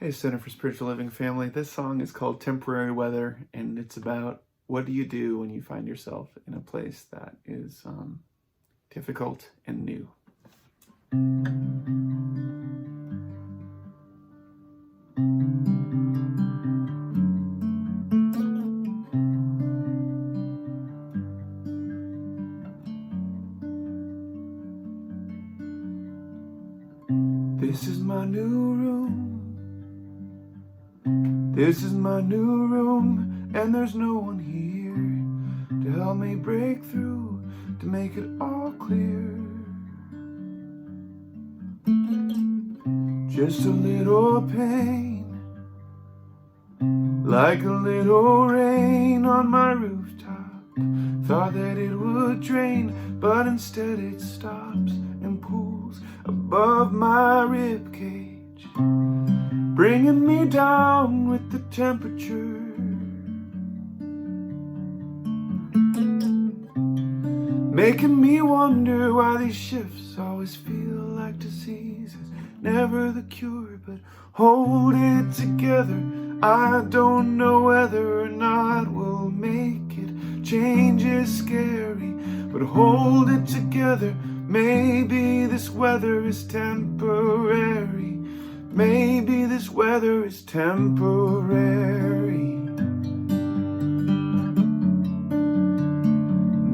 Hey, Center for Spiritual Living family. This song is called Temporary Weather, and it's about what do you do when you find yourself in a place that is difficult and new. This is my new room. This is my new room, and there's no one here to help me break through, to make it all clear. Just a little pain, like a little rain on my rooftop. Thought that it would drain, but instead it stops and pools above my ribcage, bringing me down with the temperature. Making me wonder why these shifts always feel like diseases. Never the cure, but hold it together. I don't know whether or not we'll make it. Change is scary, but hold it together. Maybe this weather is temporary. Maybe this weather is temporary.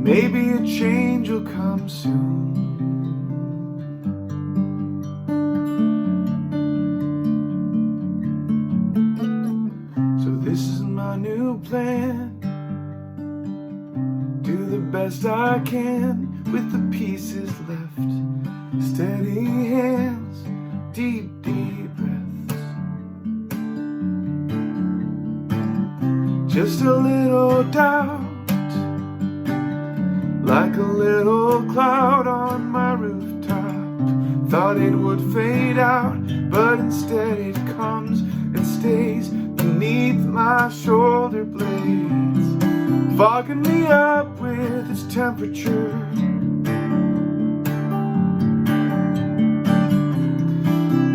Maybe a change will come soon. So this is my new plan. Do the best I can with the pieces left. Steady hands, deep, deep breaths. Just a little doubt, like a little cloud on my rooftop. Thought it would fade out, but instead it comes and stays beneath my shoulder blades, fogging me up with its temperature.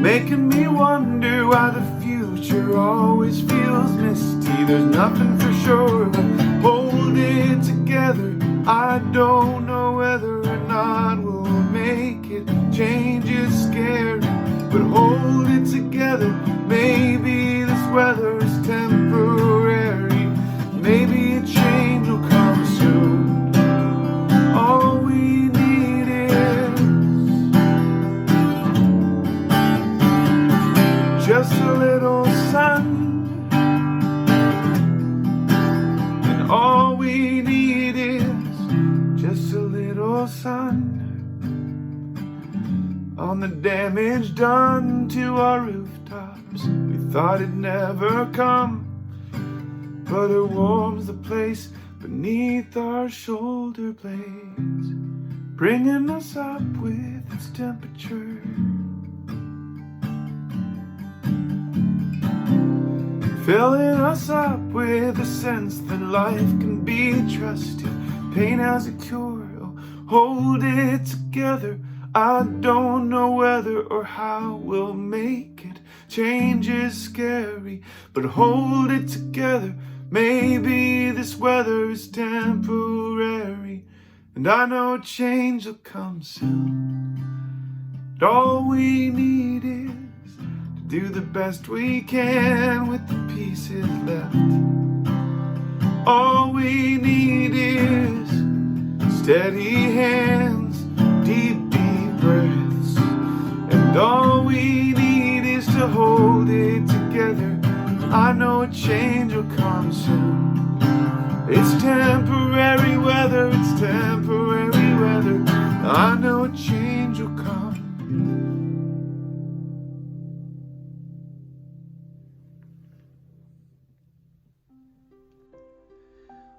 Making me wonder why the future always feels misty. There's nothing for sure, but hold it together. I don't know whether or not we'll make it. Change is scary, but hold it together. Maybe this weather is temporary. Maybe a change will come soon. All we need is just a little sun, and all we need is just a little sun on the damage done to our rooftops. We thought it'd never come, but it warms the place beneath our shoulder blades, bringing us up with its temperature. Filling us up with a sense that life can be trusted. Pain has a cure, oh, hold it together. I don't know whether or how we'll make it. Change is scary, but hold it together. Maybe this weather is temporary, and I know change will come soon. And all we need is to do the best we can with the pieces left. All we need is steady hands, deep, deep breaths. And all we need is to hold it together. I know a change will come soon. It's temporary weather, it's temporary weather. I know a change will come.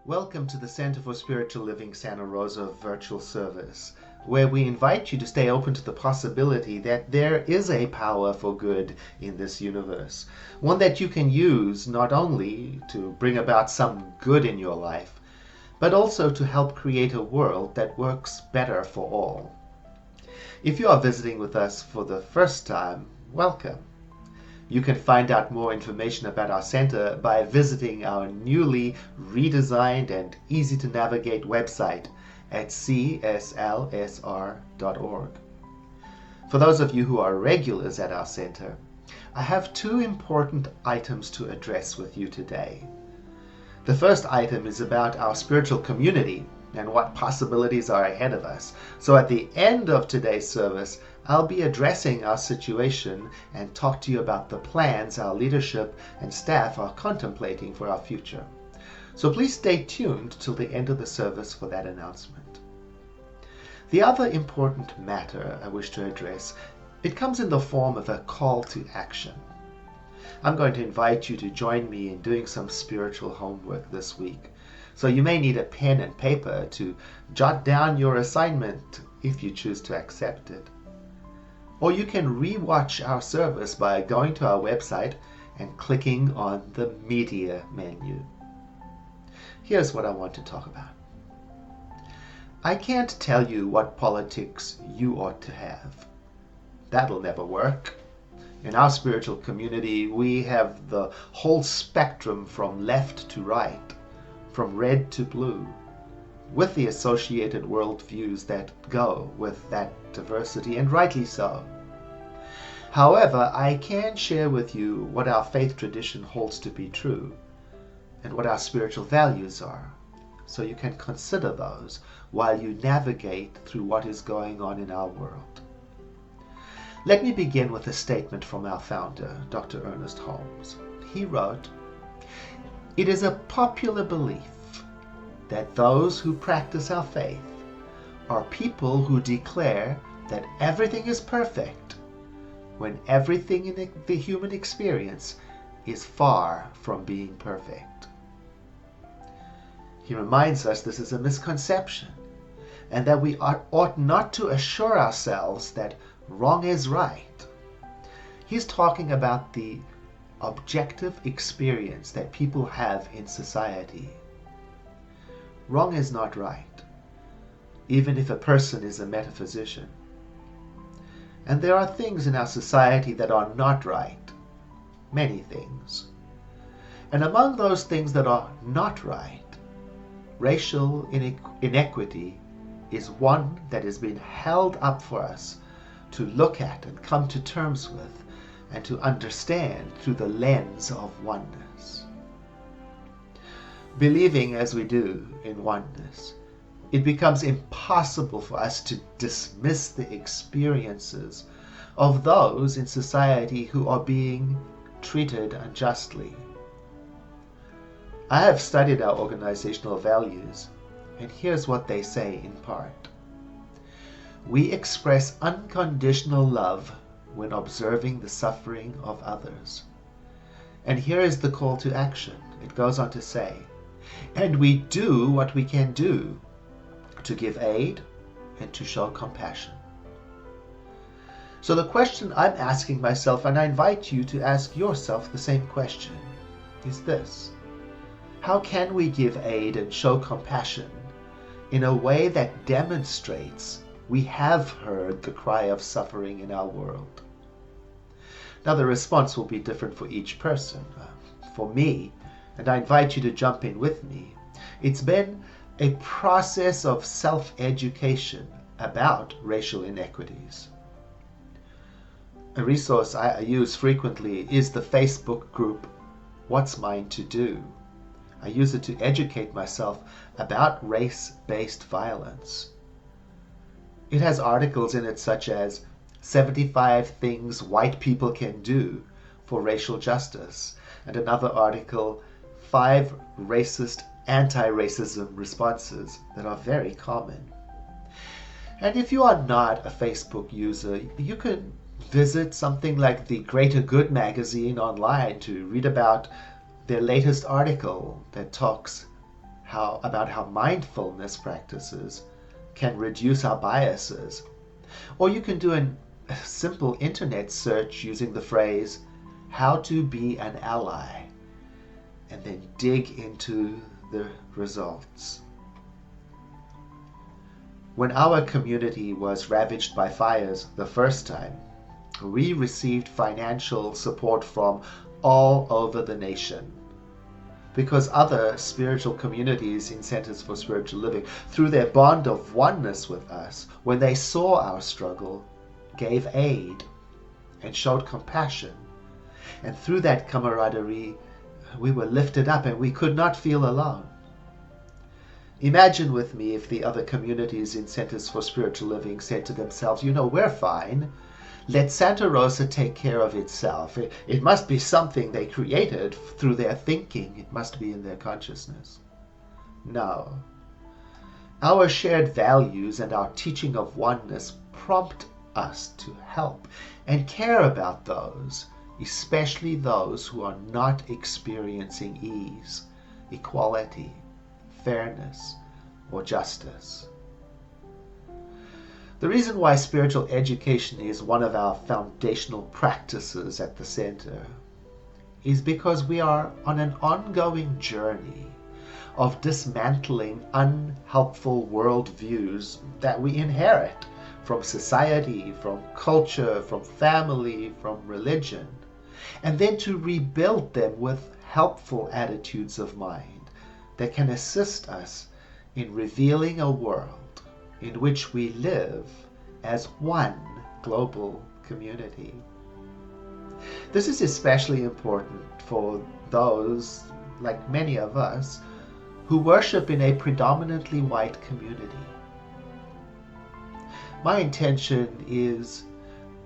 Welcome to the Center for Spiritual Living Santa Rosa virtual service, where we invite you to stay open to the possibility that there is a power for good in this universe, one that you can use not only to bring about some good in your life, but also to help create a world that works better for all. If you are visiting with us for the first time, welcome. You can find out more information about our center by visiting our newly redesigned and easy to navigate website at cslsr.org. For those of you who are regulars at our center, I have two important items to address with you today. The first item is about our spiritual community and what possibilities are ahead of us. So at the end of today's service, I'll be addressing our situation and talk to you about the plans our leadership and staff are contemplating for our future. So please stay tuned till the end of the service for that announcement. The other important matter I wish to address, it comes in the form of a call to action. I'm going to invite you to join me in doing some spiritual homework this week. So you may need a pen and paper to jot down your assignment if you choose to accept it. Or you can re-watch our service by going to our website and clicking on the media menu. Here's what I want to talk about. I can't tell you what politics you ought to have. That'll never work. In our spiritual community, we have the whole spectrum from left to right, from red to blue, with the associated worldviews that go with that diversity, and rightly so. However, I can share with you what our faith tradition holds to be true and what our spiritual values are, so you can consider those while you navigate through what is going on in our world. Let me begin with a statement from our founder, Dr. Ernest Holmes. He wrote, "It is a popular belief that those who practice our faith are people who declare that everything is perfect when everything in the human experience is far from being perfect." He reminds us this is a misconception and that we ought not to assure ourselves that wrong is right. He's talking about the objective experience that people have in society. Wrong is not right, even if a person is a metaphysician. And there are things in our society that are not right, many things. And among those things that are not right, racial inequity is one that has been held up for us to look at and come to terms with and to understand through the lens of oneness. Believing as we do in oneness, it becomes impossible for us to dismiss the experiences of those in society who are being treated unjustly. I have studied our organizational values, and here's what they say in part. We express unconditional love when observing the suffering of others. And here is the call to action. It goes on to say, and we do what we can do to give aid and to show compassion. So the question I'm asking myself, and I invite you to ask yourself the same question, is this: how can we give aid and show compassion in a way that demonstrates we have heard the cry of suffering in our world? Now the response will be different for each person. For me, and I invite you to jump in with me, it's been a process of self-education about racial inequities. A resource I use frequently is the Facebook group, What's Mine to Do? I use it to educate myself about race-based violence. It has articles in it such as 75 things white people can do for racial justice, and another article, 5 racist anti-racism responses that are very common. And if you are not a Facebook user, you can visit something like the Greater Good magazine online to read about their latest article that talks about how mindfulness practices can reduce our biases. Or you can do a simple internet search using the phrase, how to be an ally, and then dig into the results. When our community was ravaged by fires the first time, We received financial support from all over the nation because other spiritual communities in Centers for Spiritual Living, through their bond of oneness with us, when they saw our struggle, gave aid and showed compassion. And through that camaraderie, we were lifted up and we could not feel alone. Imagine with me if the other communities in Centers for Spiritual Living said to themselves, we're fine. Let Santa Rosa take care of itself. It must be something they created through their thinking. It must be in their consciousness. No. Our shared values and our teaching of oneness prompt us to help and care about those, especially those who are not experiencing ease, equality, fairness, or justice. The reason why spiritual education is one of our foundational practices at the center is because we are on an ongoing journey of dismantling unhelpful worldviews that we inherit from society, from culture, from family, from religion, and then to rebuild them with helpful attitudes of mind that can assist us in revealing a world in which we live as one global community. This is especially important for those, like many of us, who worship in a predominantly white community. My intention is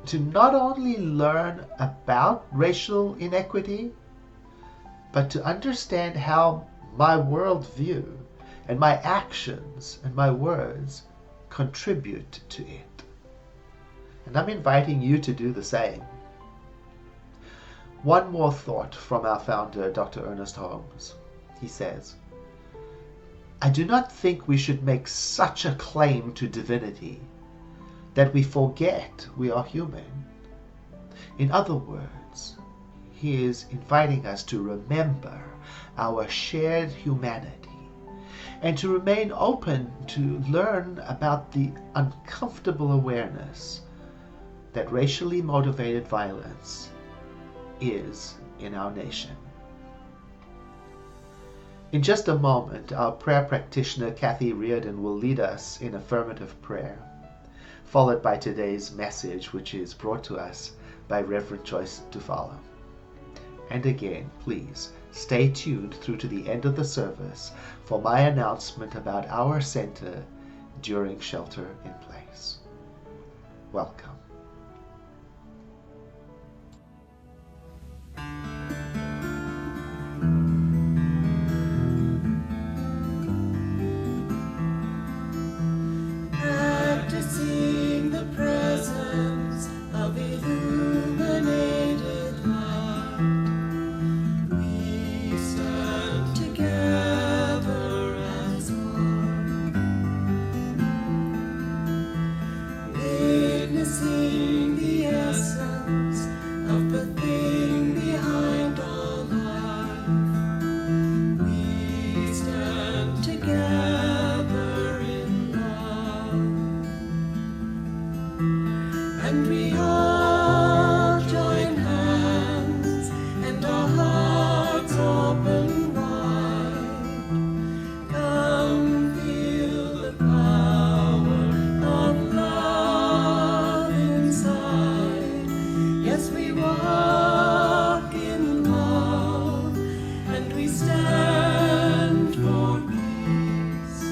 to not only learn about racial inequity, but to understand how my worldview and my actions and my words contribute to it. And I'm inviting you to do the same. One more thought from our founder, Dr. Ernest Holmes. He says, I do not think we should make such a claim to divinity that we forget we are human. In other words, he is inviting us to remember our shared humanity and to remain open to learn about the uncomfortable awareness that racially motivated violence is in our nation. In just a moment, our prayer practitioner Kathy Reardon will lead us in affirmative prayer, followed by today's message, which is brought to us by Reverend Joyce to follow. And again, please stay tuned through to the end of the service for my announcement about our center during Shelter in Place. Welcome. Practicing the presence of illuminated light, we stand together as one, witnessing the essence of the thing behind all life. We stand together in love, and we all join hands, and our hearts open wide. Come feel the power of love inside. Yes, we walk in love, and we stand for peace,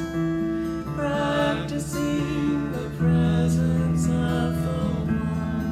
practicing the presence of the one.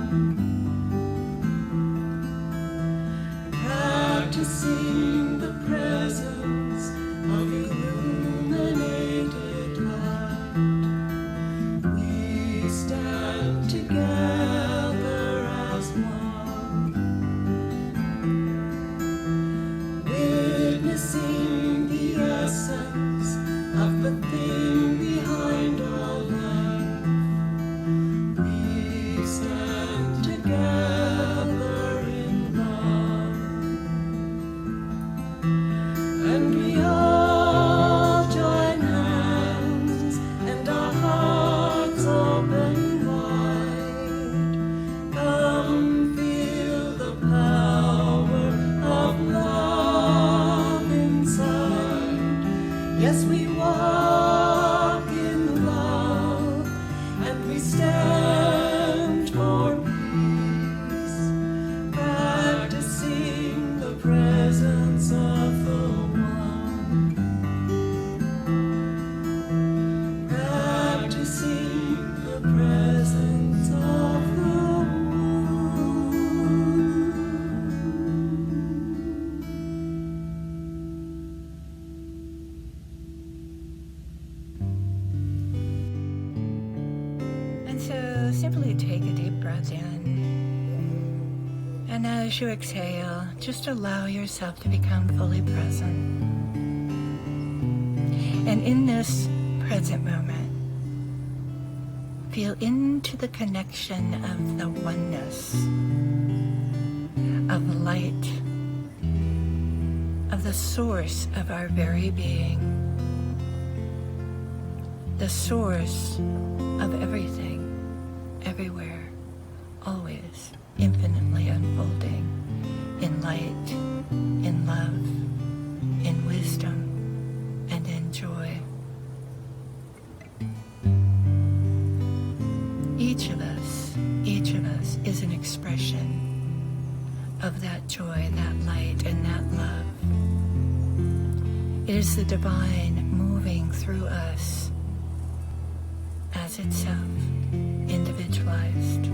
So simply take a deep breath in. And as you exhale, just allow yourself to become fully present. And in this present moment, feel into the connection of the oneness, of light, of the source of our very being, the source of everything, everywhere, always, infinitely unfolding in light, in love, in wisdom, and in joy. Each of us is an expression of that joy, that light, and that love. It is the divine moving through us as itself, individualized.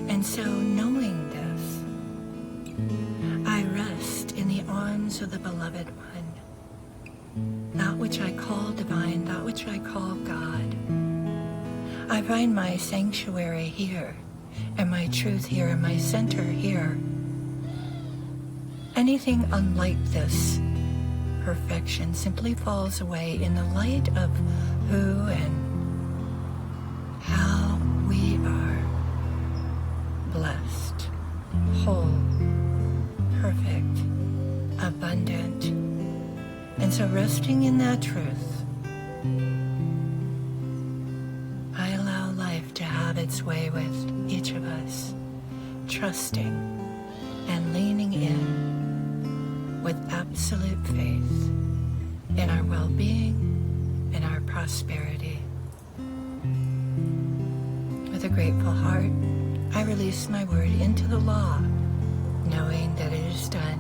And so, knowing this, I rest in the arms of the beloved one, that which I call divine, that which I call God. I find my sanctuary here, and my truth here, and my center here. Anything unlike this perfection simply falls away in the light of who and how we are blessed, whole, perfect, abundant. And so resting in that truth, I allow life to have its way with each of us, trusting and leaning in with absolute faith in our well-being and our prosperity. With a grateful heart, I release my word into the law, knowing that it is done,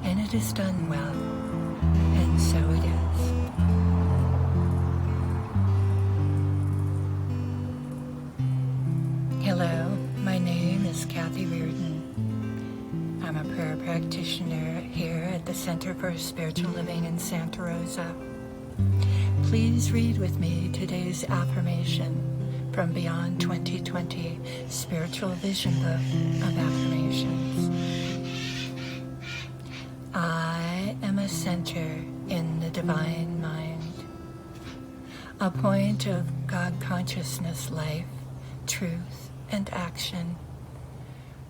and it is done well, and so it is. Hello, my name is Kathy Reardon. I'm a prayer practitioner here at the Center for Spiritual Living in Santa Rosa. Please read with me today's affirmation from Beyond 2020 Spiritual Vision Book of Affirmations. I am a center in the divine mind, a point of God consciousness, life, truth, and action.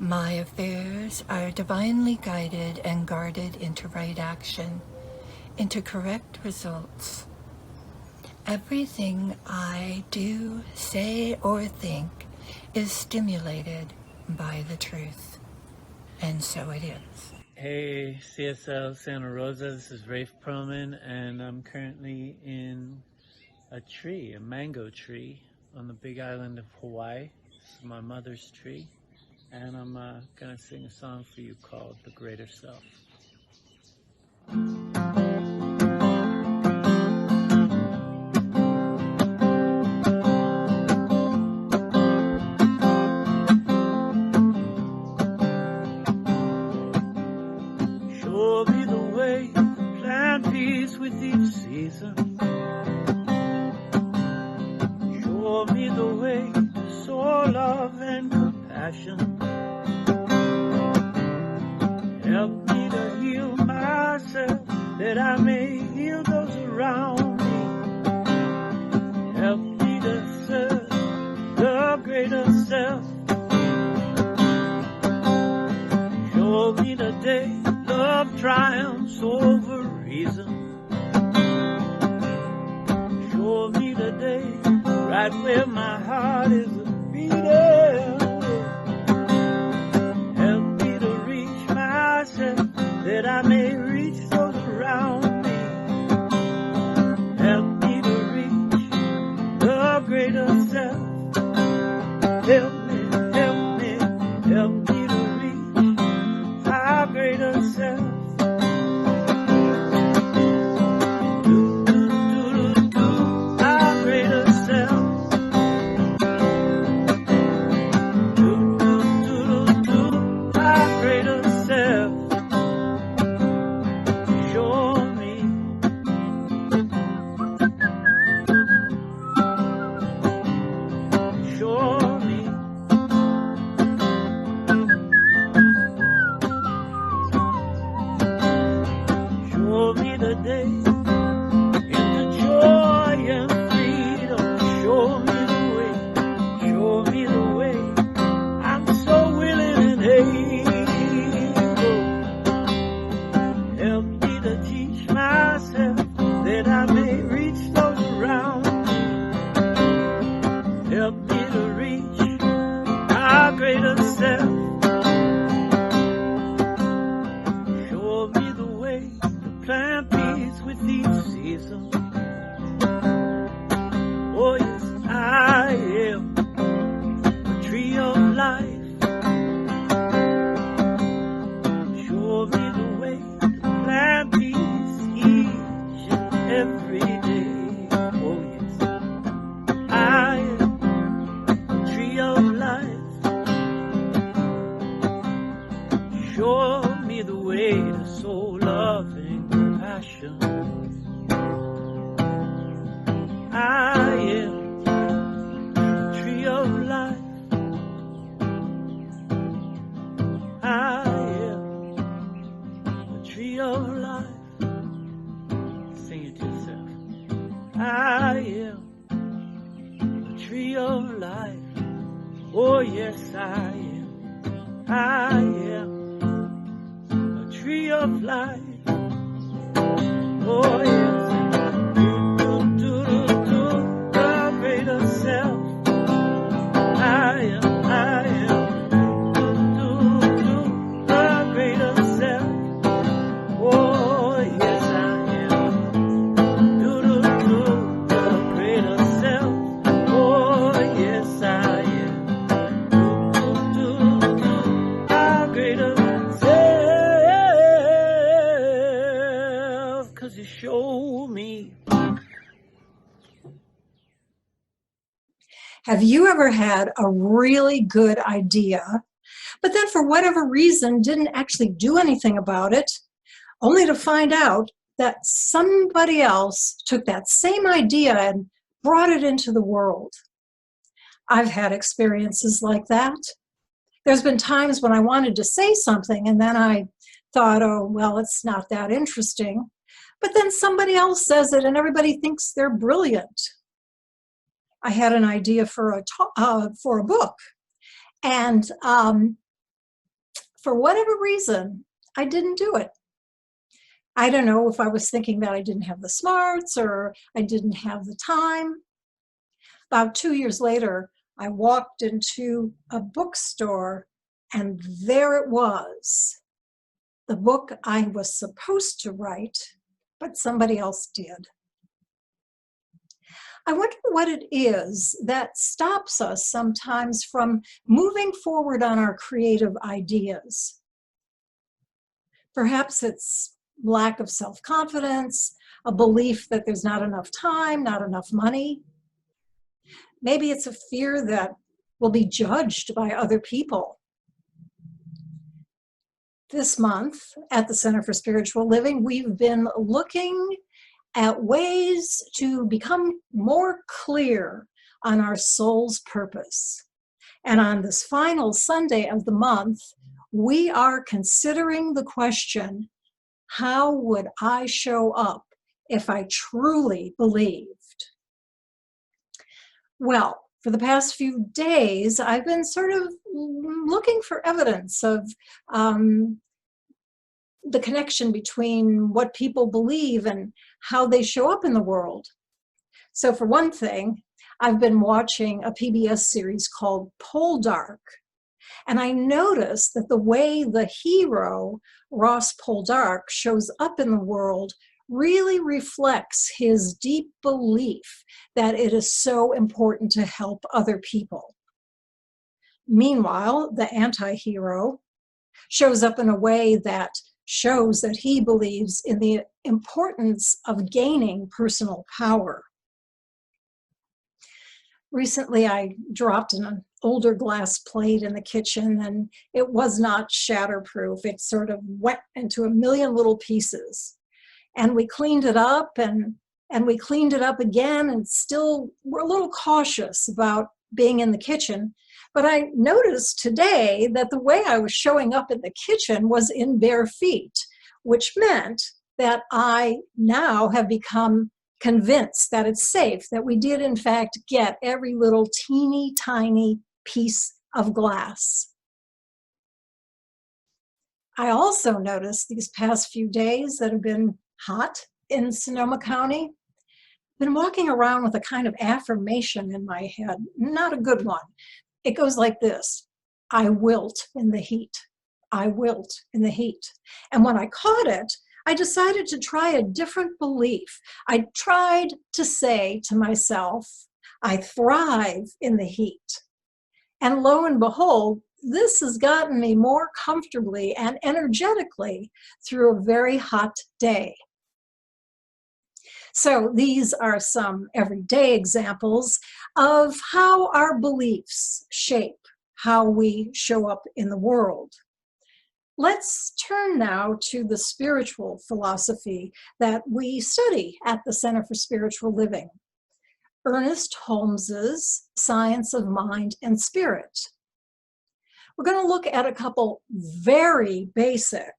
My affairs are divinely guided and guarded into right action, into correct results. Everything I do, say, or think is stimulated by the truth. And so it is. Hey, CSL Santa Rosa, this is Rafe Perlman, and I'm currently in a tree, a mango tree, on the big island of Hawaii. This is my mother's tree, and I'm gonna sing a song for you called The Greater Self. Show me the way to plant peace with each season. Show me the way to sow love and compassion. Help me to heal myself, that I may heal those around me. Help me to serve the greater self. Show me the day love triumphs over reason. Show me the day right where my heart is beating. Help me to reach myself, that I may reach those around me. Help me to reach the greater self. Help me, help me, help me to reach our greater self. Our greater self. Oh, yes, I am. I am a tree of life. Oh, yes. Do the greater self. I am. Do the greater self. Oh, yes, I am. Do the greater self. Oh, yes, I am. Do the greater self. 'Cause you show me. Have you ever had a really good idea, but then for whatever reason didn't actually do anything about it, only to find out that somebody else took that same idea and brought it into the world? I've had experiences like that. There's been times when I wanted to say something and then I thought, oh, well, it's not that interesting. But then somebody else says it and everybody thinks they're brilliant. I had an idea for a book, and for whatever reason, I didn't do it. I don't know if I was thinking that I didn't have the smarts or I didn't have the time. About 2 years later, I walked into a bookstore, and there it was, the book I was supposed to write, but somebody else did. I wonder what it is that stops us sometimes from moving forward on our creative ideas. Perhaps it's lack of self-confidence, a belief that there's not enough time, not enough money. Maybe it's a fear that we'll be judged by other people. This month at the Center for Spiritual Living, we've been looking at ways to become more clear on our soul's purpose. And on this final Sunday of the month, we are considering the question, how would I show up if I truly believed? Well, for the past few days, I've been sort of looking for evidence of the connection between what people believe and how they show up in the world. So for one thing, I've been watching a PBS series called Poldark, and I noticed that the way the hero, Ross Poldark, shows up in the world really reflects his deep belief that it is so important to help other people. Meanwhile, the anti-hero shows up in a way that shows that he believes in the importance of gaining personal power. Recently, I dropped an older glass plate in the kitchen and it was not shatterproof. It sort of went into a million little pieces. And we cleaned it up and we cleaned it up again, and still we're a little cautious about being in the kitchen. But I noticed today that the way I was showing up in the kitchen was in bare feet, which meant that I now have become convinced that it's safe, that we did in fact get every little teeny tiny piece of glass. I also noticed these past few days that have been hot in Sonoma County, been walking around with a kind of affirmation in my head, not a good one. It goes like this: I wilt in the heat. I wilt in the heat. And when I caught it, I decided to try a different belief. I tried to say to myself, I thrive in the heat. And lo and behold, this has gotten me more comfortably and energetically through a very hot day. So these are some everyday examples of how our beliefs shape how we show up in the world. Let's turn now to the spiritual philosophy that we study at the Center for Spiritual Living, Ernest Holmes's Science of Mind and Spirit. We're going to look at a couple very basic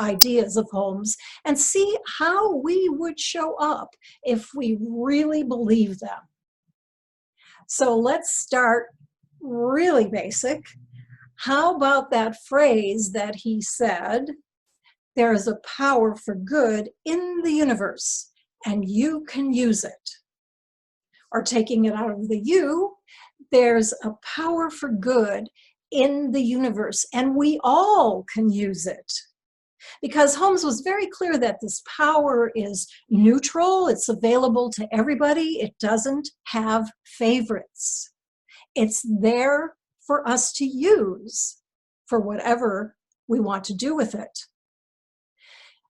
ideas of Holmes and see how we would show up if we really believe them. So let's start really basic, how about that phrase that he said, there is a power for good in the universe, and you can use it. Or taking it out of the you, there's a power for good in the universe, and we all can use it. Because Holmes was very clear that this power is neutral, it's available to everybody, it doesn't have favorites. It's there for us to use for whatever we want to do with it.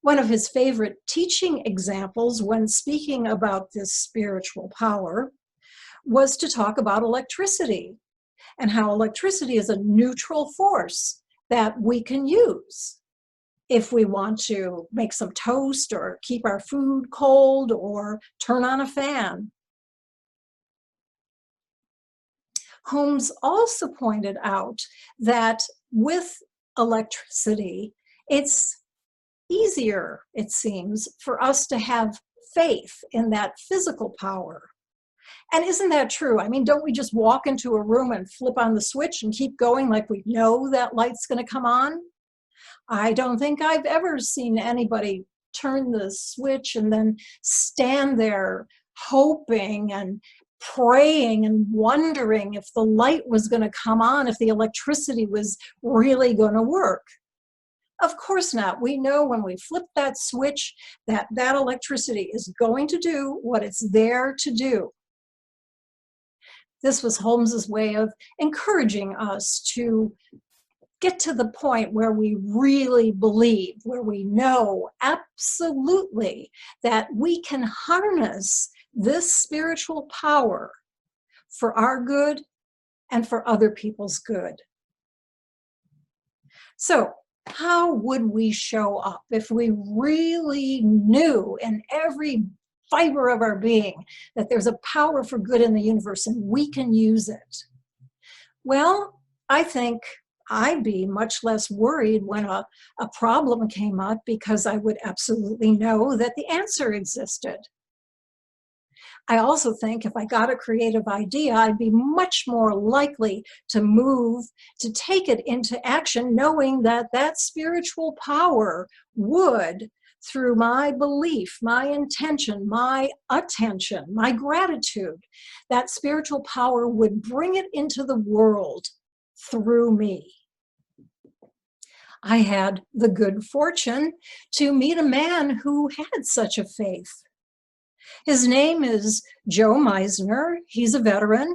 One of his favorite teaching examples when speaking about this spiritual power was to talk about electricity and how electricity is a neutral force that we can use if we want to make some toast or keep our food cold or turn on a fan. Holmes also pointed out that with electricity, it's easier, it seems, for us to have faith in that physical power. And isn't that true? I mean, don't we just walk into a room and flip on the switch and keep going like we know that light's going to come on? I don't think I've ever seen anybody turn the switch and then stand there hoping and praying and wondering if the light was going to come on, if the electricity was really going to work. Of course not. We know when we flip that switch that that electricity is going to do what it's there to do. This was Holmes's way of encouraging us to get to the point where we really believe, where we know absolutely that we can harness this spiritual power for our good and for other people's good. So, how would we show up if we really knew in every fiber of our being that there's a power for good in the universe and we can use it? Well, I think I'd be much less worried when a problem came up because I would absolutely know that the answer existed. I also think if I got a creative idea, I'd be much more likely to move, to take it into action, knowing that that spiritual power would, through my belief, my intention, my attention, my gratitude, that spiritual power would bring it into the world through me. I had the good fortune to meet a man who had such a faith. His name is Joe Meisner. He's a veteran.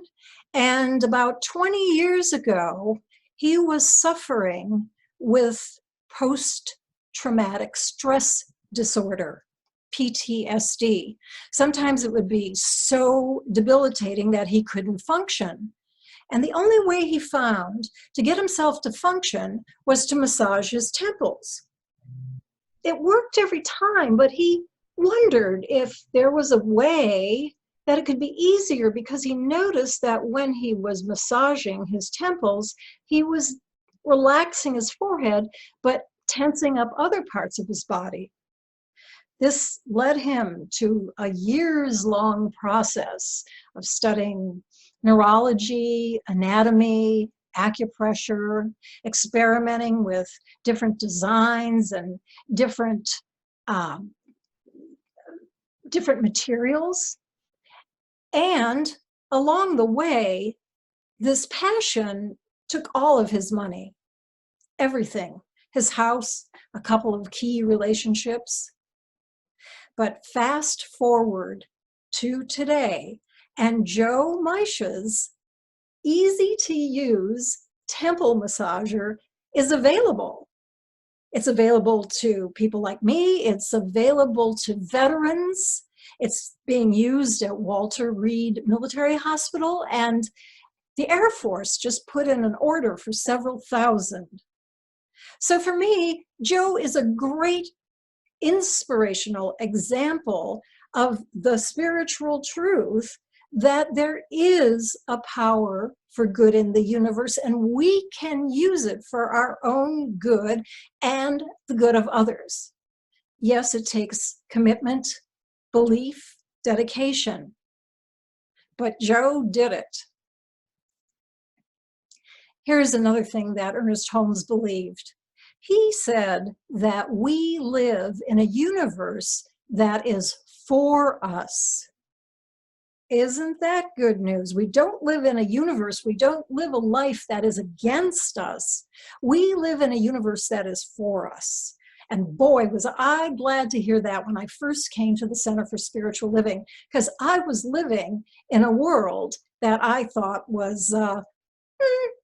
And about 20 years ago, he was suffering with post-traumatic stress disorder, PTSD. Sometimes it would be so debilitating that he couldn't function. And the only way he found to get himself to function was to massage his temples. It worked every time, but he wondered if there was a way that it could be easier, because he noticed that when he was massaging his temples, he was relaxing his forehead, but tensing up other parts of his body. This led him to a years-long process of studying neurology, anatomy, acupressure, experimenting with different designs and different materials. And along the way, this passion took all of his money, everything, his house, a couple of key relationships. But fast forward to today, and Joe Meisner's easy-to-use temple massager is available. It's available to people like me. It's available to veterans. It's being used at Walter Reed Military Hospital, and the Air Force just put in an order for several thousand. So for me, Joe is a great inspirational example of the spiritual truth that there is a power for good in the universe, and we can use it for our own good and the good of others. Yes, it takes commitment, belief, dedication, but Joe did it. Here's another thing that Ernest Holmes believed. He said that we live in a universe that is for us. Isn't that good news? We don't live in a universe, we don't live a life that is against us. We live in a universe that is for us. And boy, was I glad to hear that when I first came to the Center for Spiritual Living, because I was living in a world that I thought was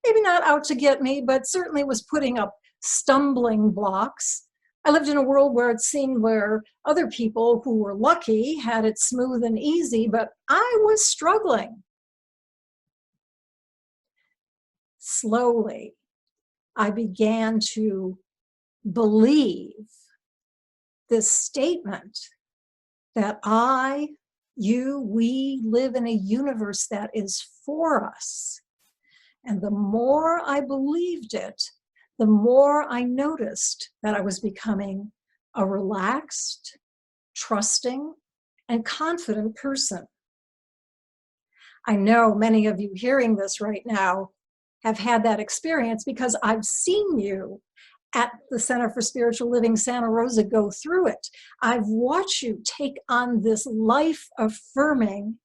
maybe not out to get me, but certainly was putting up stumbling blocks. I lived in a world where it seemed where other people who were lucky had it smooth and easy, but I was struggling. Slowly, I began to believe this statement that we live in a universe that is for us. And the more I believed it, the more I noticed that I was becoming a relaxed, trusting, and confident person. I know many of you hearing this right now have had that experience because I've seen you at the Center for Spiritual Living Santa Rosa go through it. I've watched you take on this life-affirming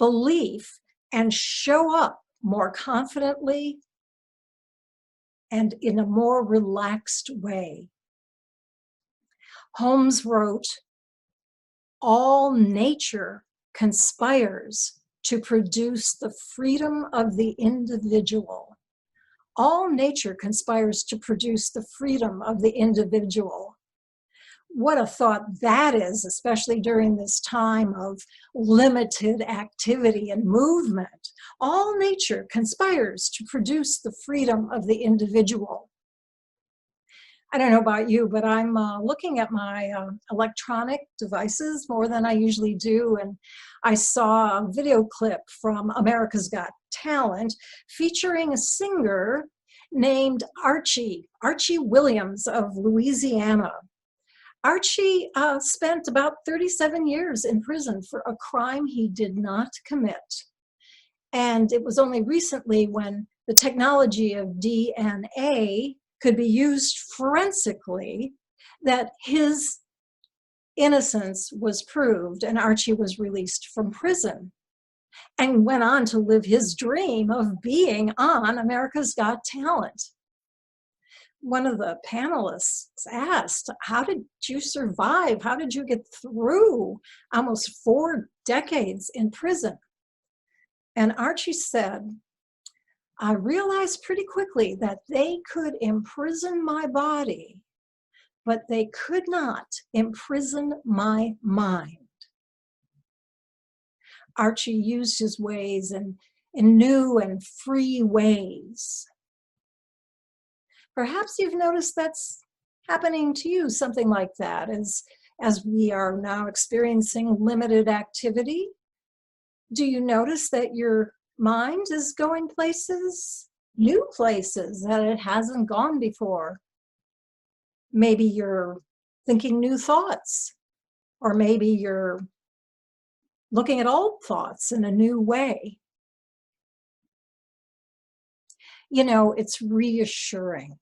belief and show up more confidently and in a more relaxed way. Holmes wrote, "All nature conspires to produce the freedom of the individual." All nature conspires to produce the freedom of the individual. What a thought that is, especially during this time of limited activity and movement. All nature conspires to produce the freedom of the individual. I don't know about you, but I'm looking at my electronic devices more than I usually do, and I saw a video clip from America's Got Talent featuring a singer named Archie Williams of Louisiana. Archie spent about 37 years in prison for a crime he did not commit. And it was only recently when the technology of DNA could be used forensically that his innocence was proved and Archie was released from prison and went on to live his dream of being on America's Got Talent. One of the panelists asked, "How did you survive? How did you get through almost 4 decades in prison?" And Archie said, "I realized pretty quickly that they could imprison my body, but they could not imprison my mind." Archie used his ways in new and free ways. Perhaps you've noticed that's happening to you, something like that, as we are now experiencing limited activity. Do you notice that your mind is going places, new places that it hasn't gone before? Maybe you're thinking new thoughts, or maybe you're looking at old thoughts in a new way. You know, it's reassuring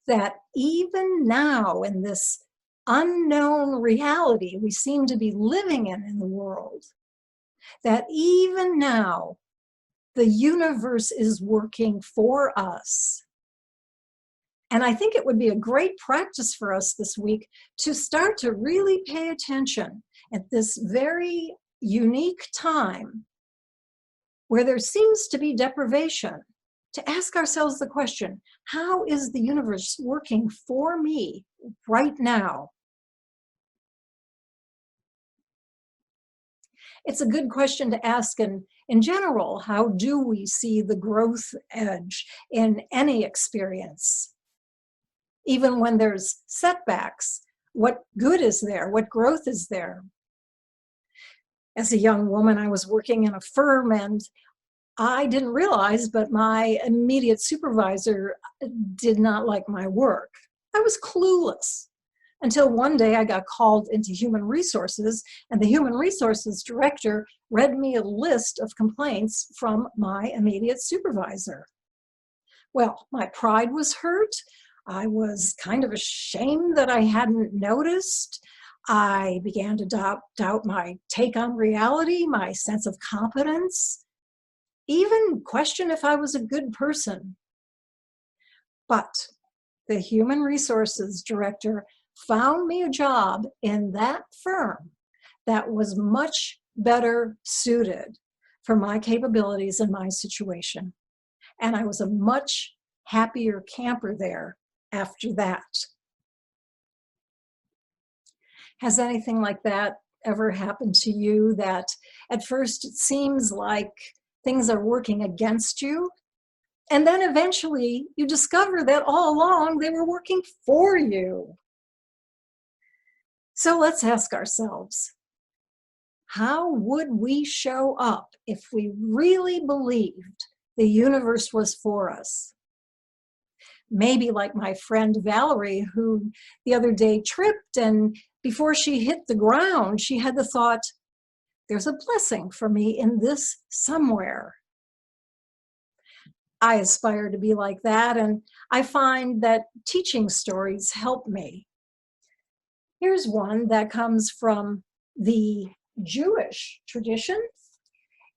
that even now in this unknown reality we seem to be living in the world, that even now the universe is working for us. And I think it would be a great practice for us this week to start to really pay attention at this very unique time where there seems to be deprivation, to ask ourselves the question, how is the universe working for me right now? It's a good question to ask in general. How do we see the growth edge in any experience? Even when there's setbacks, what good is there? What growth is there? As a young woman, I was working in a firm and I didn't realize, but my immediate supervisor did not like my work. I was clueless until one day I got called into human resources, and the human resources director read me a list of complaints from my immediate supervisor. Well, my pride was hurt. I was kind of ashamed that I hadn't noticed. I began to doubt my take on reality, my sense of competence, even question if I was a good person. But the human resources director found me a job in that firm that was much better suited for my capabilities and my situation. And I was a much happier camper there after that. Has anything like that ever happened to you, that at first it seems like things are working against you, and then eventually you discover that all along they were working for you? So let's ask ourselves, how would we show up if we really believed the universe was for us? Maybe like my friend Valerie, who the other day tripped, and before she hit the ground, she had the thought, there's a blessing for me in this somewhere. I aspire to be like that, and I find that teaching stories help me. Here's one that comes from the Jewish tradition.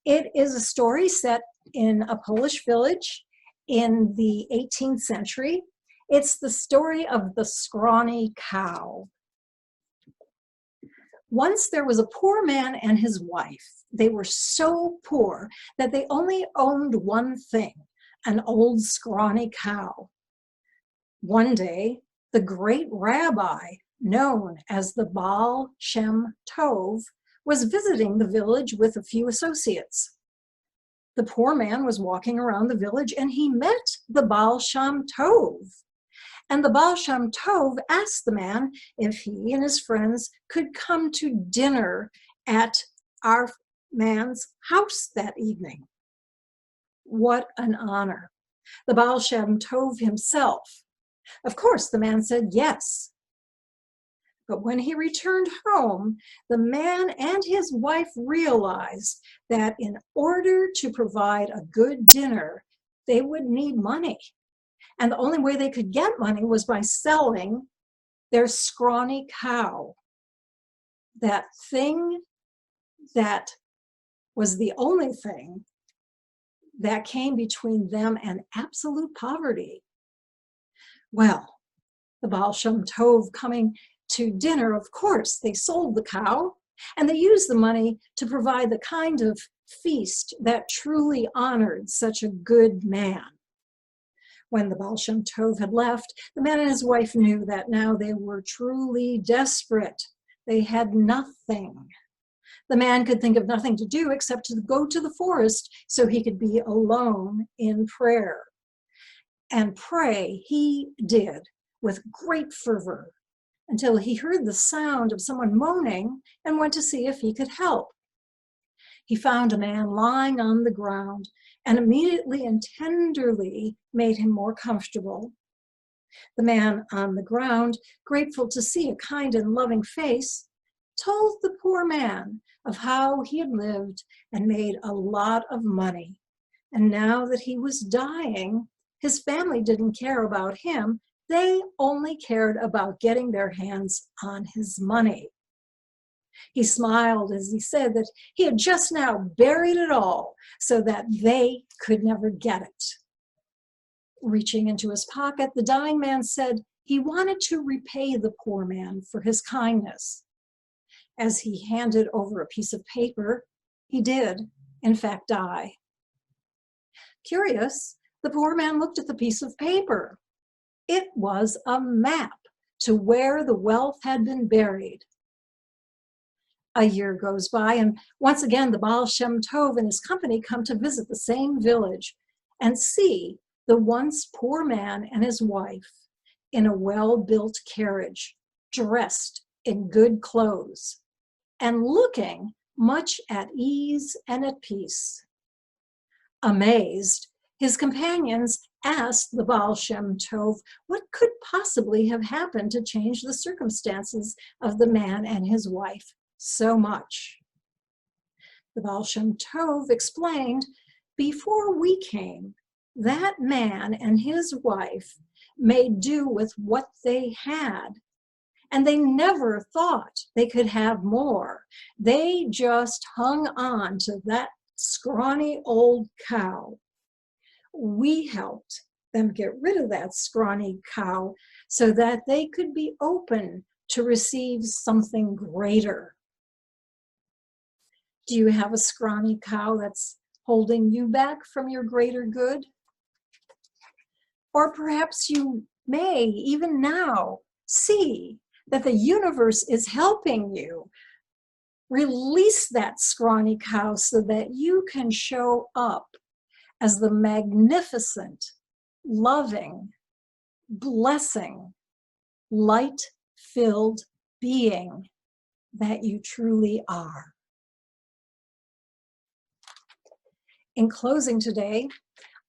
It is a story set in a Polish village in the 18th century. It's the story of the scrawny cow. Once there was a poor man and his wife. They were so poor that they only owned one thing, an old scrawny cow. One day, the great rabbi, known as the Baal Shem Tov, was visiting the village with a few associates. The poor man was walking around the village and he met the Baal Shem Tov. And the Baal Shem Tov asked the man if he and his friends could come to dinner at our man's house that evening. What an honor. The Baal Shem Tov himself. Of course, the man said yes. But when he returned home, the man and his wife realized that in order to provide a good dinner, they would need money. And the only way they could get money was by selling their scrawny cow. That thing that was the only thing that came between them and absolute poverty. Well, the Baal Shem Tov coming to dinner, of course, they sold the cow and they used the money to provide the kind of feast that truly honored such a good man. When the Baal Shem Tov had left, the man and his wife knew that now they were truly desperate. They had nothing. The man could think of nothing to do except to go to the forest so he could be alone in prayer. And pray he did with great fervor until he heard the sound of someone moaning and went to see if he could help. He found a man lying on the ground and immediately and tenderly made him more comfortable. The man on the ground, grateful to see a kind and loving face, told the poor man of how he had lived and made a lot of money. And now that he was dying, his family didn't care about him. They only cared about getting their hands on his money. He smiled as he said that he had just now buried it all so that they could never get it. Reaching into his pocket, the dying man said he wanted to repay the poor man for his kindness. As he handed over a piece of paper, he did, in fact, die. Curious, the poor man looked at the piece of paper. It was a map to where the wealth had been buried. A year goes by, and once again, the Baal Shem Tov and his company come to visit the same village and see the once poor man and his wife in a well-built carriage, dressed in good clothes, and looking much at ease and at peace. Amazed, his companions asked the Baal Shem Tov what could possibly have happened to change the circumstances of the man and his wife so much. The Baal Shem Tov explained, before we came, That man and his wife made do with what they had, and they never thought they could have more. They just hung on to that scrawny old cow. We helped them get rid of that scrawny cow so that they could be open to receive something greater. Do you have a scrawny cow that's holding you back from your greater good? Or perhaps you may, even now, see that the universe is helping you. Release that scrawny cow so that you can show up as the magnificent, loving, blessing, light-filled being that you truly are. In closing today,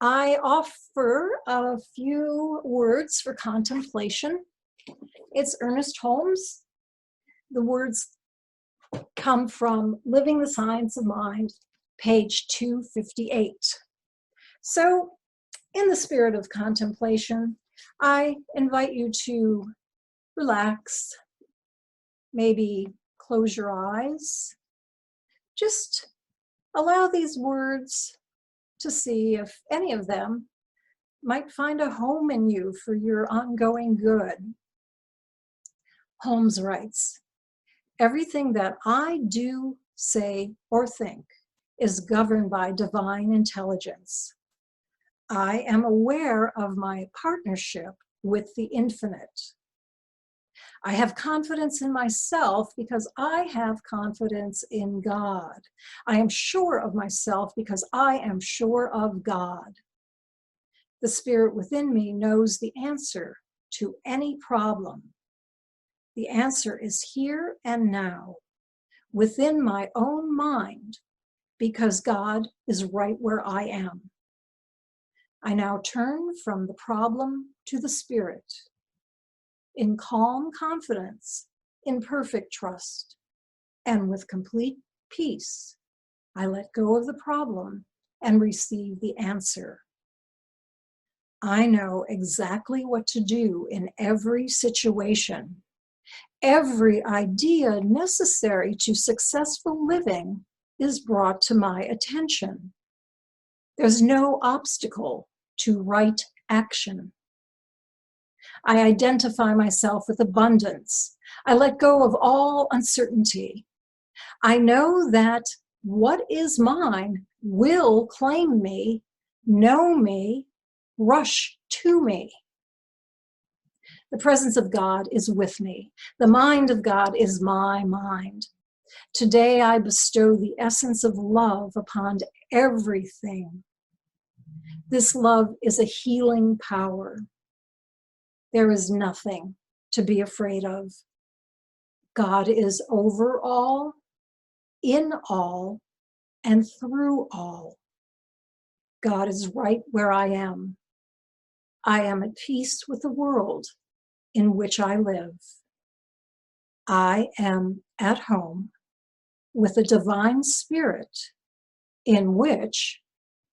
I offer a few words for contemplation. It's Ernest Holmes. The words come from Living the Science of Mind, page 258. So, in the spirit of contemplation, I invite you to relax, maybe close your eyes. Just allow these words to see if any of them might find a home in you for your ongoing good. Holmes writes, "Everything that I do, say, or think is governed by divine intelligence. I am aware of my partnership with the infinite. I have confidence in myself because I have confidence in God. I am sure of myself because I am sure of God. The spirit within me knows the answer to any problem. The answer is here and now, within my own mind, because God is right where I am. I now turn from the problem to the spirit. In calm confidence, in perfect trust, and with complete peace, I let go of the problem and receive the answer. I know exactly what to do in every situation. Every idea necessary to successful living is brought to my attention. There's no obstacle to right action. I identify myself with abundance. I let go of all uncertainty. I know that what is mine will claim me, know me, rush to me. The presence of God is with me. The mind of God is my mind. Today I bestow the essence of love upon everything. This love is a healing power. There is nothing to be afraid of. God is over all, in all, and through all. God is right where I am. I am at peace with the world in which I live. I am at home with a divine spirit in which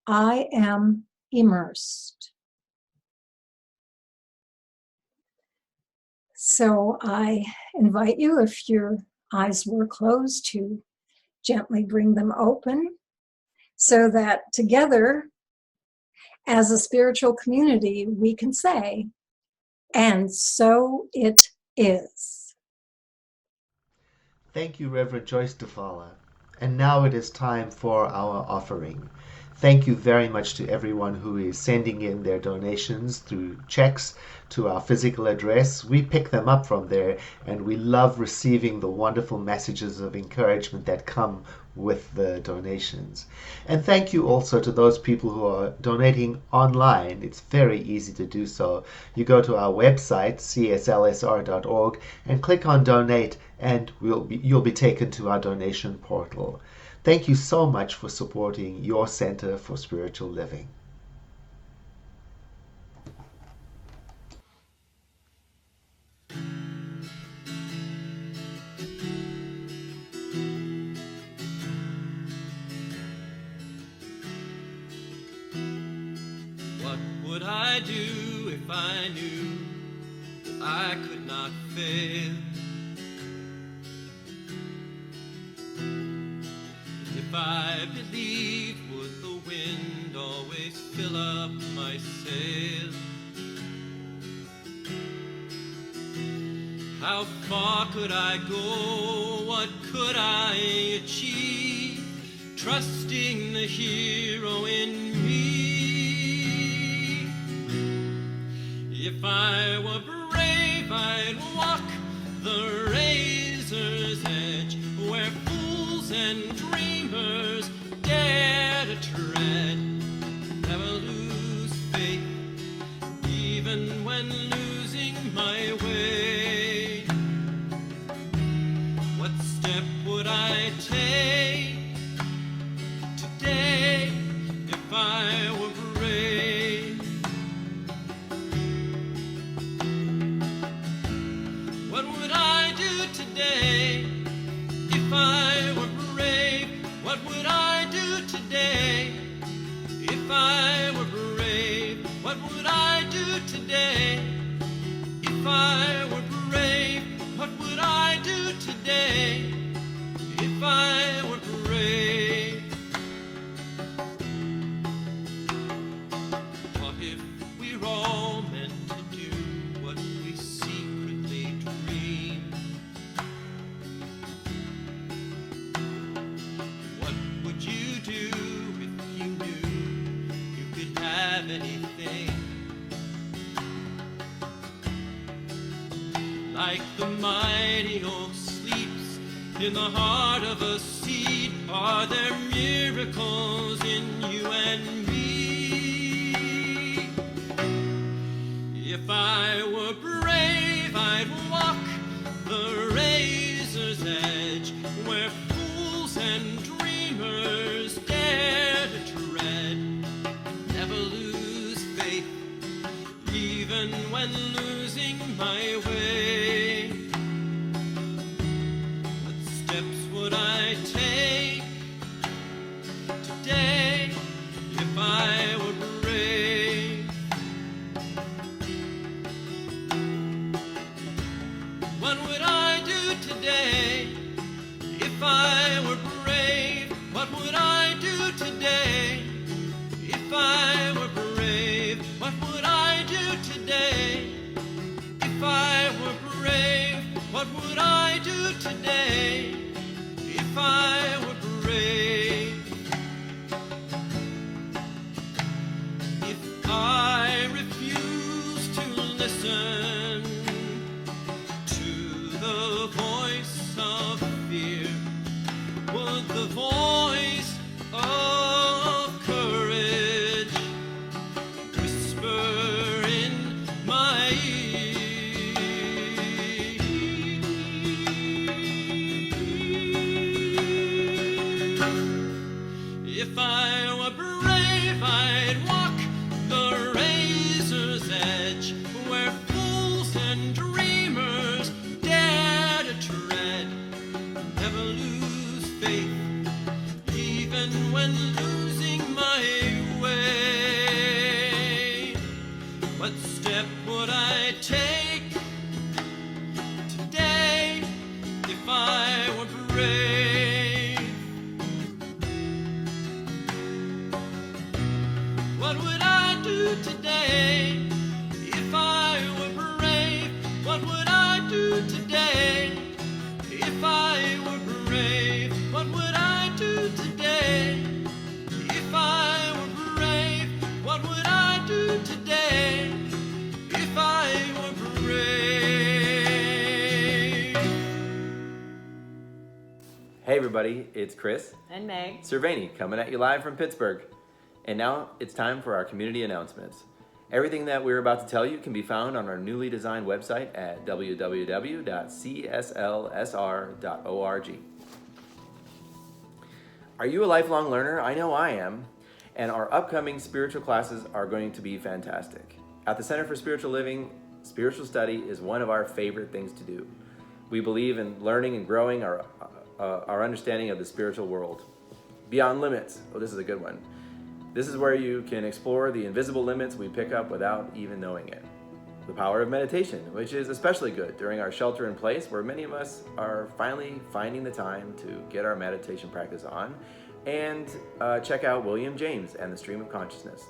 I am immersed. So I invite you, if your eyes were closed, to gently bring them open so that together, as a spiritual community, we can say, "And so it is." Thank you, Reverend Joyce DeFala. And now it is time for our offering. Thank you very much to everyone who is sending in their donations through checks to our physical address. We pick them up from there, and we love receiving the wonderful messages of encouragement that come with the donations. And thank you also to those people who are donating online. It's very easy to do so. You go to our website, cslsr.org, and click on Donate, and you'll be taken to our donation portal. Thank you so much for supporting your Center for Spiritual Living. I do if I knew that I could not fail? If I believed, would the wind always fill up my sail? How far could I go? What could I achieve? Trusting the hero in me. If I were brave, I'd walk the razor's edge, where fools and dreamers dare to tread. Never lose faith, even when losing my way. What step would I take today if I were brave? What would I do today if I were brave? What would I do today if I were brave? What would I do today if I were brave? What would I do today if I were brave? What if we're all meant to do what we secretly dream? What would you do if you knew you could have anything? Like the mighty oak sleeps in the heart of a seed, are there miracles in you and me? If I were brave, I'd walk the razor's edge, where fools and dreamers dare to tread. Never lose faith, even when losing my way. What steps would I take today if I were brave? What would I do today if I were brave? What would I do today if I were brave? What would I do today if I were brave? What would I do today if I were brave? If I refuse to listen to the voice of fear, would the voice of courage whisper in my ear? If I were brave, I'd walk the razor's edge, where fools and dreamers dare to tread. Never lose faith, even when losing my way. What step would I take today if I were brave? What would I do today if I were brave? What would I do today if I were brave? What would I do today if I were brave? What would I do today if I were brave? Hey everybody, it's Chris And Meg. Cervani coming at you live from Pittsburgh. And now it's time for our community announcements. Everything that we're about to tell you can be found on our newly designed website at www.cslsr.org. Are you a lifelong learner? I know I am. And our upcoming spiritual classes are going to be fantastic. At the Center for Spiritual Living, spiritual study is one of our favorite things to do. We believe in learning and growing our understanding of the spiritual world. Beyond Limits, oh, this is a good one. This is where you can explore the invisible limits we pick up without even knowing it. The power of meditation, which is especially good during our shelter in place, where many of us are finally finding the time to get our meditation practice on. And check out William James and the Stream of Consciousness.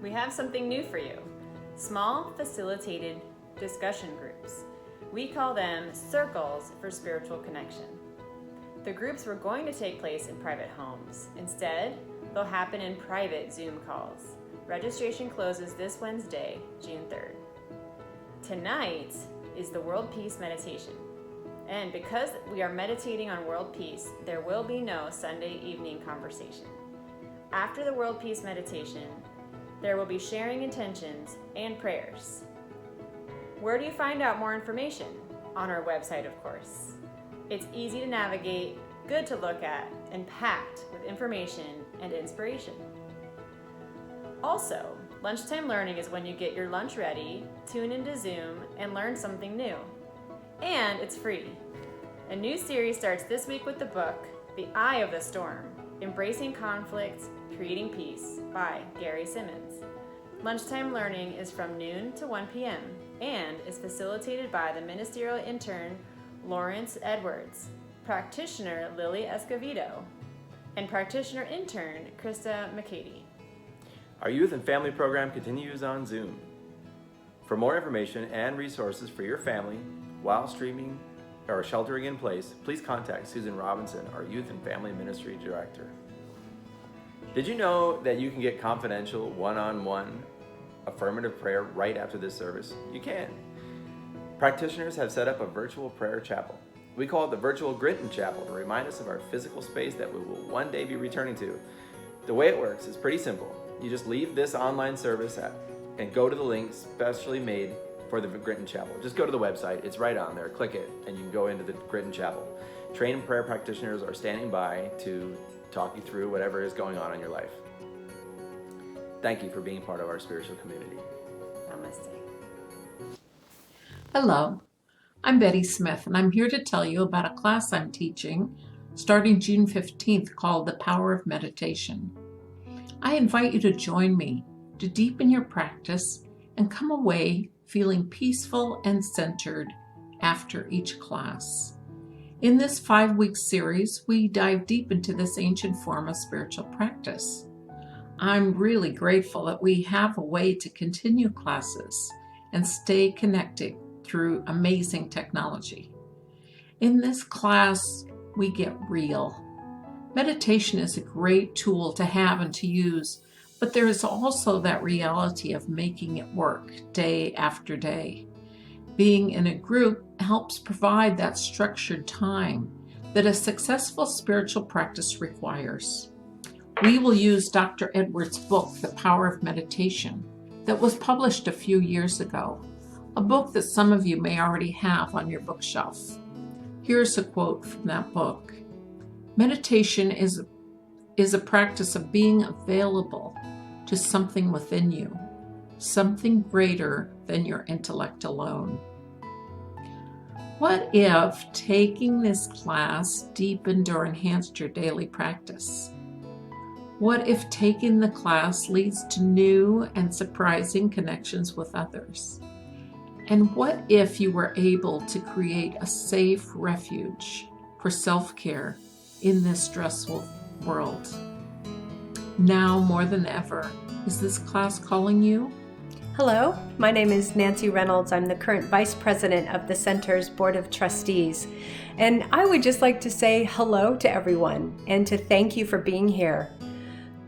We have something new for you. Small facilitated discussion groups. We call them circles for spiritual connection. The groups were going to take place in private homes. Instead, they'll happen in private Zoom calls. Registration closes this Wednesday, June 3rd. Tonight is the World Peace Meditation. And because we are meditating on world peace, there will be no Sunday evening conversation. After the World Peace Meditation, there will be sharing intentions and prayers. Where do you find out more information? On our website, of course. It's easy to navigate, good to look at, and packed with information and inspiration. Also, lunchtime learning is when you get your lunch ready, tune into Zoom, and learn something new. And it's free. A new series starts this week with the book, The Eye of the Storm, Embracing Conflict, Creating Peace by Gary Simmons. Lunchtime learning is from noon to 1 p.m. and is facilitated by the ministerial intern Lawrence Edwards, practitioner Lily Escovedo, and practitioner intern Krista McCady. Our youth and family program continues on Zoom. For more information and resources for your family while streaming or sheltering in place, please contact Susan Robinson, our Youth and Family Ministry Director. Did you know that you can get confidential one-on-one affirmative prayer right after this service? You can. Practitioners have set up a virtual prayer chapel. We call it the Virtual Gritton Chapel to remind us of our physical space that we will one day be returning to. The way it works is pretty simple. You just leave this online service and go to the link specially made for the Gritton Chapel. Just go to the website, it's right on there, click it, and you can go into the Gritton Chapel. Trained prayer practitioners are standing by to talk you through whatever is going on in your life. Thank you for being part of our spiritual community. Namaste. Hello, I'm Betty Smith, and I'm here to tell you about a class I'm teaching starting June 15th called The Power of Meditation. I invite you to join me to deepen your practice and come away feeling peaceful and centered after each class. In this 5-week series, we dive deep into this ancient form of spiritual practice. I'm really grateful that we have a way to continue classes and stay connected through amazing technology. In this class, we get real. Meditation is a great tool to have and to use, but there is also that reality of making it work day after day. Being in a group helps provide that structured time that a successful spiritual practice requires. We will use Dr. Edwards' book, The Power of Meditation, that was published a few years ago, a book that some of you may already have on your bookshelf. Here's a quote from that book. Meditation is a practice of being available to something within you, something greater than your intellect alone. What if taking this class deepened or enhanced your daily practice? What if taking the class leads to new and surprising connections with others? And what if you were able to create a safe refuge for self-care in this stressful world? Now more than ever, is this class calling you? Hello, my name is Nancy Reynolds. I'm the current Vice President of the Center's Board of Trustees. And I would just like to say hello to everyone and to thank you for being here.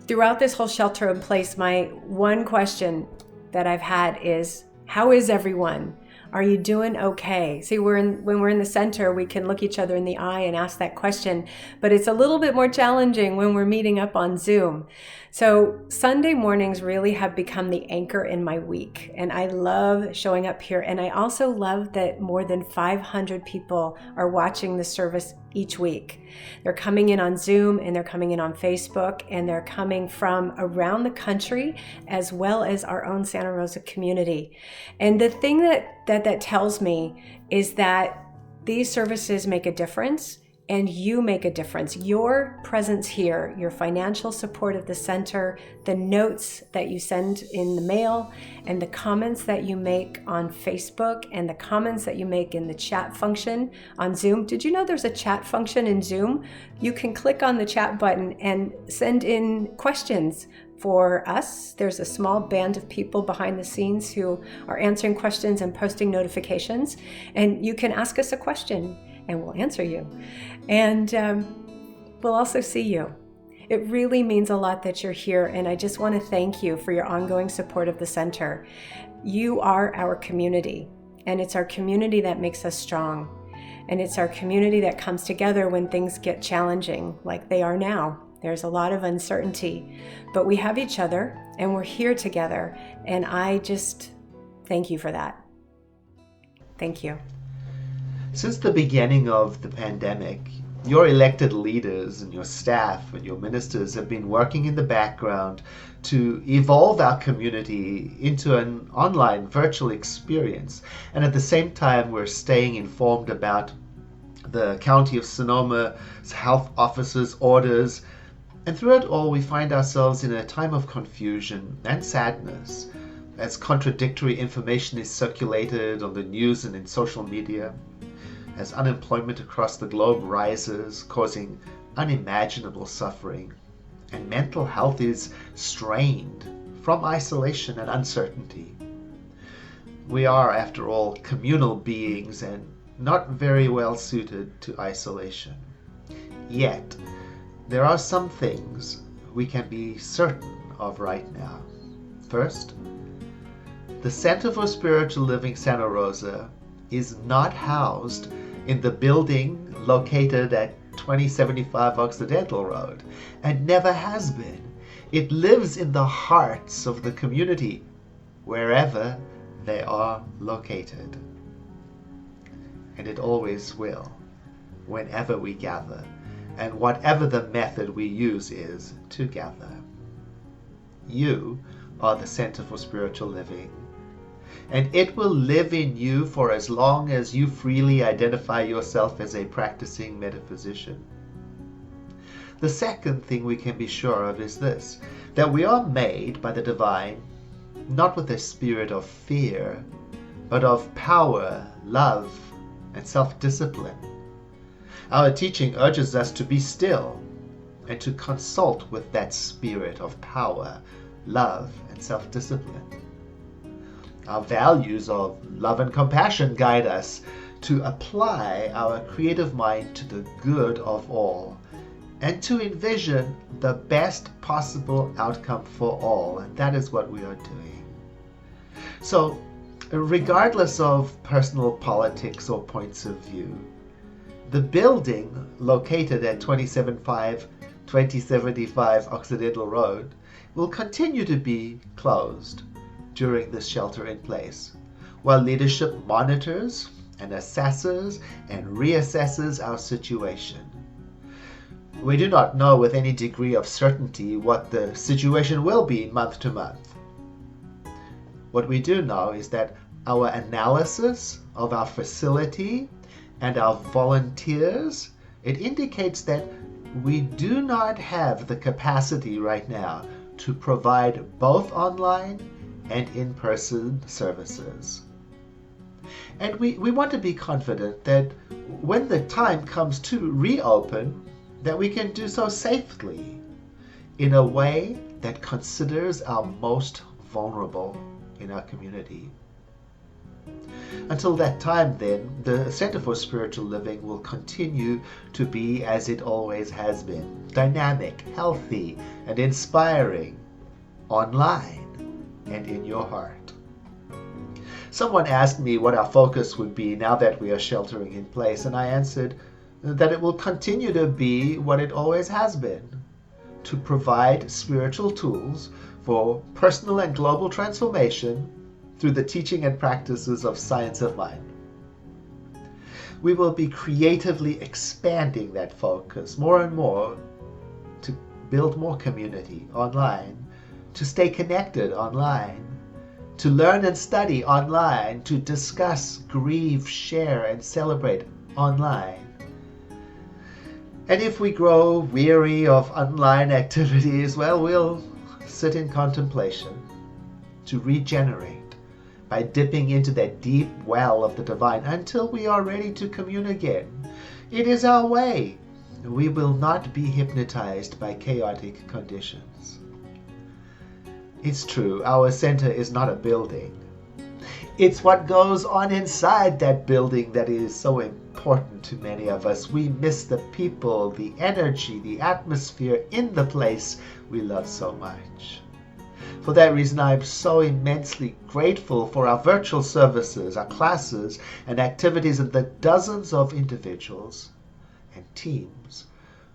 Throughout this whole shelter in place, my one question that I've had is, how is everyone? Are you doing okay? See, when we're in the center, we can look each other in the eye and ask that question, but it's a little bit more challenging when we're meeting up on Zoom. So Sunday mornings really have become the anchor in my week, and I love showing up here. And I also love that more than 500 people are watching the service each week. They're coming in on Zoom, and they're coming in on Facebook, and they're coming from around the country as well as our own Santa Rosa community. And the thing that tells me is that these services make a difference, and you make a difference. Your presence here, your financial support of the center, the notes that you send in the mail, and the comments that you make on Facebook, and the comments that you make in the chat function on Zoom. Did you know there's a chat function in Zoom? You can click on the chat button and send in questions for us. There's a small band of people behind the scenes who are answering questions and posting notifications, and you can ask us a question and we'll answer you. And we'll also see you. It really means a lot that you're here, and I just want to thank you for your ongoing support of the center. You are our community, and it's our community that makes us strong. And it's our community that comes together when things get challenging, like they are now. There's a lot of uncertainty, but we have each other, and we're here together, and I just thank you for that. Thank you. Since the beginning of the pandemic, your elected leaders and your staff and your ministers have been working in the background to evolve our community into an online virtual experience. And at the same time, we're staying informed about the County of Sonoma's health officers' orders. And through it all, we find ourselves in a time of confusion and sadness as contradictory information is circulated on the news and in social media, as unemployment across the globe rises, causing unimaginable suffering, and mental health is strained from isolation and uncertainty. We are, after all, communal beings and not very well suited to isolation. Yet, there are some things we can be certain of right now. First, the Center for Spiritual Living Santa Rosa is not housed in the building located at 2075 Occidental Road, and never has been. It lives in the hearts of the community, wherever they are located. And it always will, whenever we gather, and whatever the method we use is to gather. You are the Center for Spiritual Living, and it will live in you for as long as you freely identify yourself as a practicing metaphysician. The second thing we can be sure of is this, that we are made by the divine, not with a spirit of fear, but of power, love, and self-discipline. Our teaching urges us to be still and to consult with that spirit of power, love, and self-discipline. Our values of love and compassion guide us to apply our creative mind to the good of all and to envision the best possible outcome for all, and that is what we are doing. So, regardless of personal politics or points of view, the building located at 2075 Occidental Road will continue to be closed during this shelter in place, while leadership monitors and assesses and reassesses our situation. We do not know with any degree of certainty what the situation will be month to month. What we do know is that our analysis of our facility and our volunteers, it indicates that we do not have the capacity right now to provide both online and in-person services. And we want to be confident that when the time comes to reopen, that we can do so safely, in a way that considers our most vulnerable in our community. Until that time, then, the Center for Spiritual Living will continue to be as it always has been, dynamic, healthy, and inspiring, online and in your heart. Someone asked me what our focus would be now that we are sheltering in place, and I answered that it will continue to be what it always has been, to provide spiritual tools for personal and global transformation through the teaching and practices of science of mind. We will be creatively expanding that focus more and more to build more community online, to stay connected online, to learn and study online, to discuss, grieve, share, and celebrate online. And if we grow weary of online activities, well, we'll sit in contemplation to regenerate by dipping into that deep well of the divine until we are ready to commune again. It is our way. We will not be hypnotized by chaotic conditions. It's true, our center is not a building. It's what goes on inside that building that is so important to many of us. We miss the people, the energy, the atmosphere in the place we love so much. For that reason, I'm so immensely grateful for our virtual services, our classes, and activities, and the dozens of individuals and teams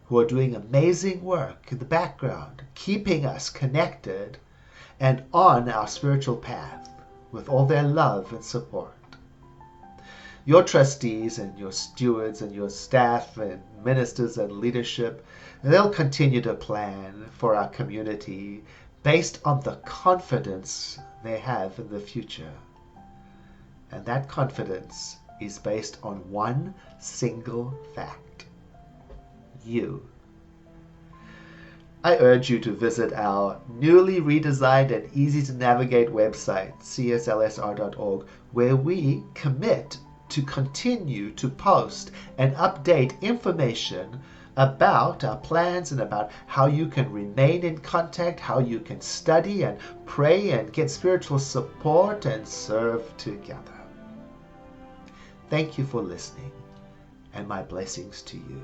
who are doing amazing work in the background, keeping us connected and on our spiritual path with all their love and support. Your trustees and your stewards and your staff and ministers and leadership, they'll continue to plan for our community based on the confidence they have in the future. And that confidence is based on one single fact: you. I urge you to visit our newly redesigned and easy to navigate website, cslsr.org, where we commit to continue to post and update information about our plans and about how you can remain in contact, how you can study and pray and get spiritual support and serve together. Thank you for listening, and my blessings to you.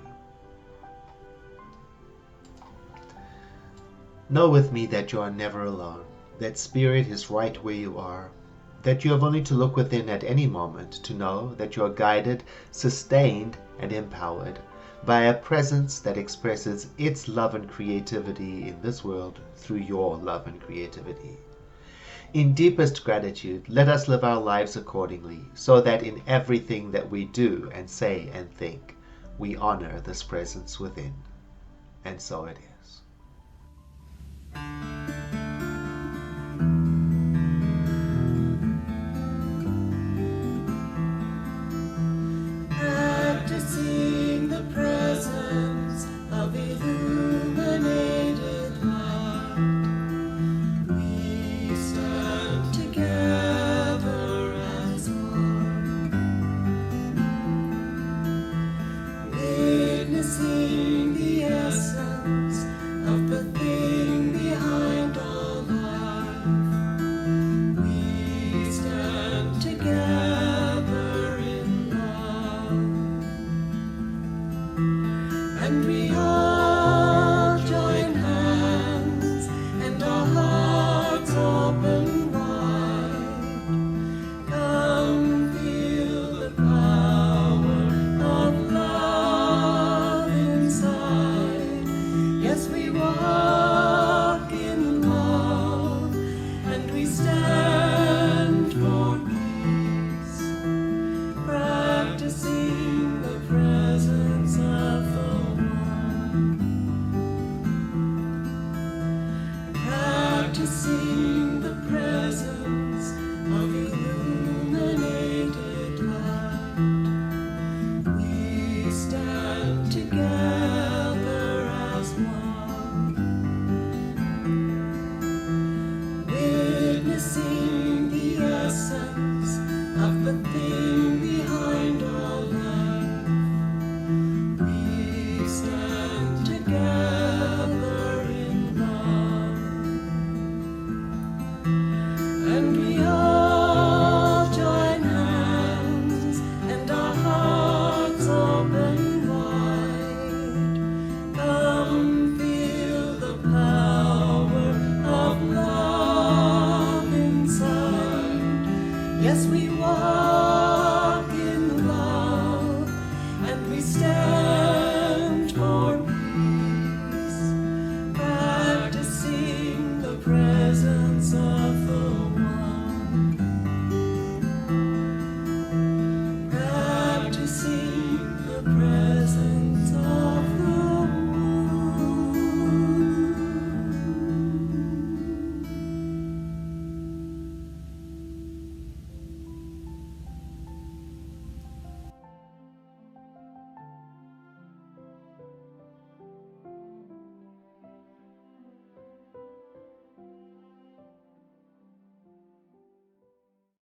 Know with me that you are never alone, that Spirit is right where you are, that you have only to look within at any moment to know that you are guided, sustained, and empowered by a presence that expresses its love and creativity in this world through your love and creativity. In deepest gratitude, let us live our lives accordingly, so that in everything that we do and say and think, we honor this presence within. And so it is.